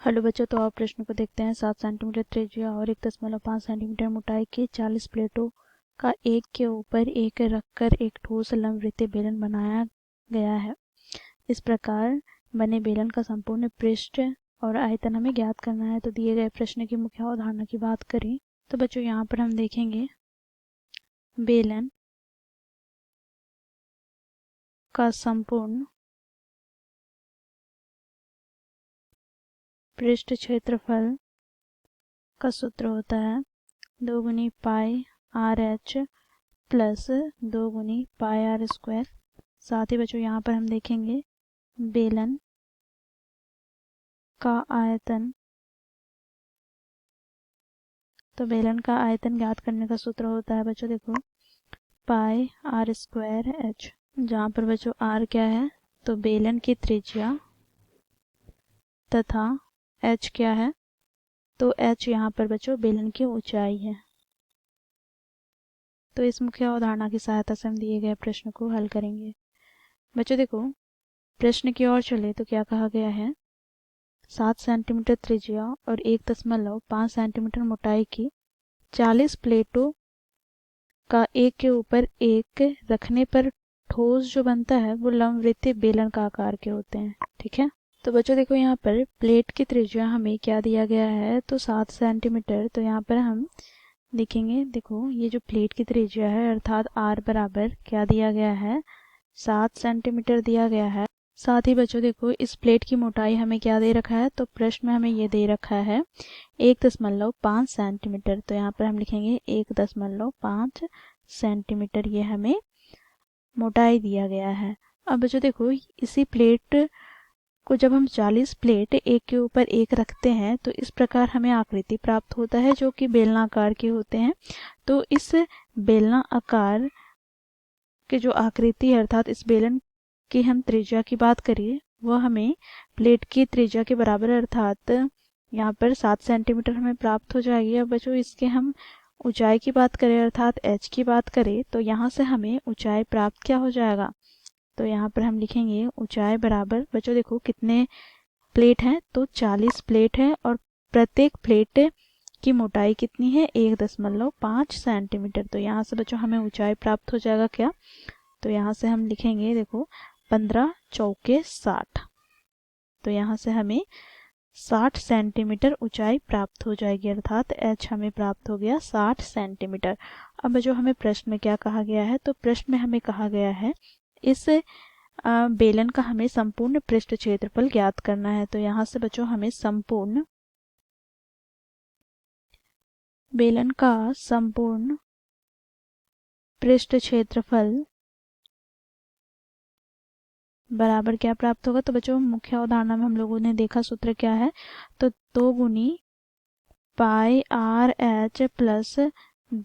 Hello बच्चों, तो आप प्रश्न को देखते हैं। 7 सेंटीमीटर त्रिज्या और 1.5 सेंटीमीटर मोटाई की 40 प्लेटों का एक के ऊपर एक रखकर एक ठोस लंबवृत्तीय बेलन बनाया गया है। इस प्रकार बने बेलन का संपूर्ण पृष्ठ और आयतन हमें ज्ञात करना है। तो दिए गए प्रश्न की मुख्य अवधारणा की बात करें तो बच्चों यहाँ पर हम देखेंगे बेलन का संपूर्ण पृष्ठ क्षेत्रफल का सूत्र होता है 2 गुनी पाई आर एच प्लस 2 गुनी पाई आर स्क्वायर। साथ ही बच्चों यहाँ पर हम देखेंगे बेलन का आयतन। तो बेलन का आयतन ज्ञात करने का सूत्र होता है बच्चों, देखो पाई आर स्क्वायर एच, जहाँ पर बच्चों आर क्या है तो बेलन की त्रिज्या तथा एच क्या है तो एच यहाँ पर बच्चों बेलन की ऊंचाई है। तो इस मुख्य अवधारणा की सहायता से हम दिए गए प्रश्न को हल करेंगे। बच्चों देखो प्रश्न की ओर चले तो क्या कहा गया है, 7 सेंटीमीटर त्रिज्या और 1.5 सेंटीमीटर मोटाई की 40 प्लेटों का एक के ऊपर एक रखने पर ठोस जो बनता है वो लंबवृत्तीय बेलन का आकार के होते हैं। ठीक है, तो बच्चों देखो यहाँ पर प्लेट की त्रिज्या हमें क्या दिया गया है तो 7 सेंटीमीटर। तो यहाँ पर हम देखेंगे, देखो ये जो प्लेट की त्रिज्या है अर्थात आर बराबर क्या दिया गया है 7 सेंटीमीटर दिया गया है। साथ ही बच्चों देखो इस प्लेट की मोटाई हमें क्या दे रखा है तो प्रश्न में हमें ये दे रखा है 1.5 सेंटीमीटर। तो यहाँ पर हम लिखेंगे 1.5 सेंटीमीटर, ये हमें मोटाई दिया गया है। अब बच्चों देखो इसी प्लेट को जब हम 40 प्लेट एक के ऊपर एक रखते हैं तो इस प्रकार हमें आकृति प्राप्त होता है जो कि बेलनाकार के होते हैं। तो इस बेलना आकार के जो आकृति है अर्थात इस बेलन की हम त्रिज्या की बात करिए वह हमें प्लेट की त्रिज्या के बराबर अर्थात यहाँ पर 7 सेंटीमीटर हमें प्राप्त हो जाएगी। अब बच्चों इसके हम ऊंचाई की बात करें अर्थात एच की बात करें तो यहाँ से हमें ऊंचाई प्राप्त क्या हो जाएगा तो यहाँ पर हम लिखेंगे ऊंचाई बराबर बच्चों देखो कितने प्लेट हैं तो 40 प्लेट है और प्रत्येक प्लेट की मोटाई कितनी है 1.5 सेंटीमीटर। तो यहाँ से बच्चों हमें ऊंचाई प्राप्त हो जाएगा क्या तो यहाँ से हम लिखेंगे देखो 15 चौके 60। तो यहाँ से हमें 60 सेंटीमीटर ऊंचाई प्राप्त हो जाएगी अर्थात एच हमें प्राप्त हो गया 60 सेंटीमीटर। अब जो हमें प्रश्न में क्या कहा गया है तो प्रश्न में हमें कहा गया है इस बेलन का हमें संपूर्ण पृष्ठ क्षेत्रफल ज्ञात करना है। तो यहाँ से बच्चों हमें संपूर्ण बेलन का संपूर्ण पृष्ठ क्षेत्रफल बराबर क्या प्राप्त होगा तो बच्चों मुख्य अवधारणा में हम लोगों ने देखा सूत्र क्या है तो 2 गुनी पाई आर एच प्लस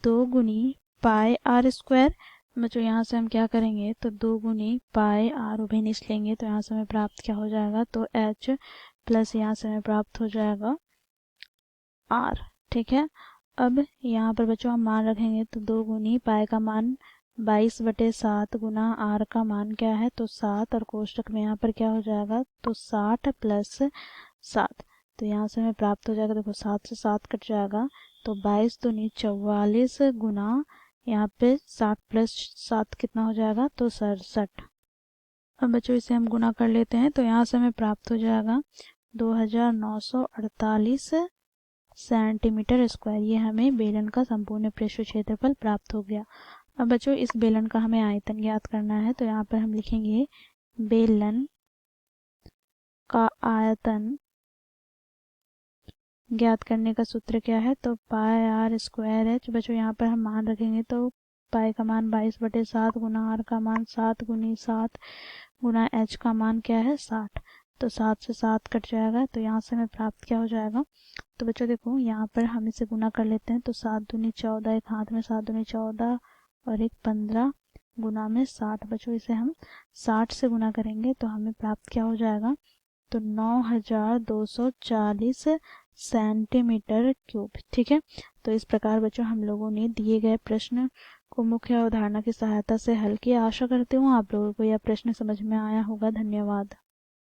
2 गुनी पाई आर स्क्वायर। बच्चों यहाँ से हम क्या करेंगे तो 2 गुनी पाई आर उभयनिष्ठ लेंगे तो यहाँ से हमें प्राप्त क्या हो जाएगा तो एच प्लस यहाँ से हमें प्राप्त हो जाएगा आर। ठीक है, अब यहाँ पर बच्चों हम मान रखेंगे तो 2 गुनी पाई का मान 22/7 गुना आर का मान क्या है तो 7 और कोष्टक में यहाँ पर क्या हो जाएगा तो 60 प्लस 7। तो यहाँ से हमें प्राप्त हो जाएगा देखो 7 से 7 कट जाएगा तो 22 दूनी 44 गुना यहाँ पे 60 प्लस 7 कितना हो जाएगा तो 67। अब बच्चों इसे हम गुना कर लेते हैं तो यहाँ से हमें प्राप्त हो जाएगा 2948 सेंटीमीटर स्क्वायर। ये हमें बेलन का संपूर्ण पृष्ठ क्षेत्रफल प्राप्त हो गया। अब बच्चों इस बेलन का हमें आयतन ज्ञात करना है तो यहाँ पर हम लिखेंगे बेलन का आयतन ज्ञात करने का सूत्र क्या है तो पाई आर स्क्वायर एच। बच्चों यहाँ पर हम मान रखेंगे तो पाई का मान 22/7 गुना आर का मान 7 गुनी 7 गुना एच का मान क्या है 60। तो 7 से 7 कट जाएगा तो यहाँ से हमें प्राप्त क्या हो जाएगा तो बच्चों देखो यहाँ पर हम इसे गुना कर लेते हैं तो 7 दूनी 14, एक हाथ में 7 दूनी 14 और एक 15 गुना में 60। बच्चों इसे हम 60 से गुना करेंगे तो हमें प्राप्त क्या हो जाएगा तो 9240 सेंटीमीटर क्यूब। ठीक है, तो इस प्रकार बच्चों हम लोगों ने दिए गए प्रश्न को मुख्य अवधारणा की सहायता से हल किया। आशा करती हूँ आप लोगों को यह प्रश्न समझ में आया होगा। धन्यवाद।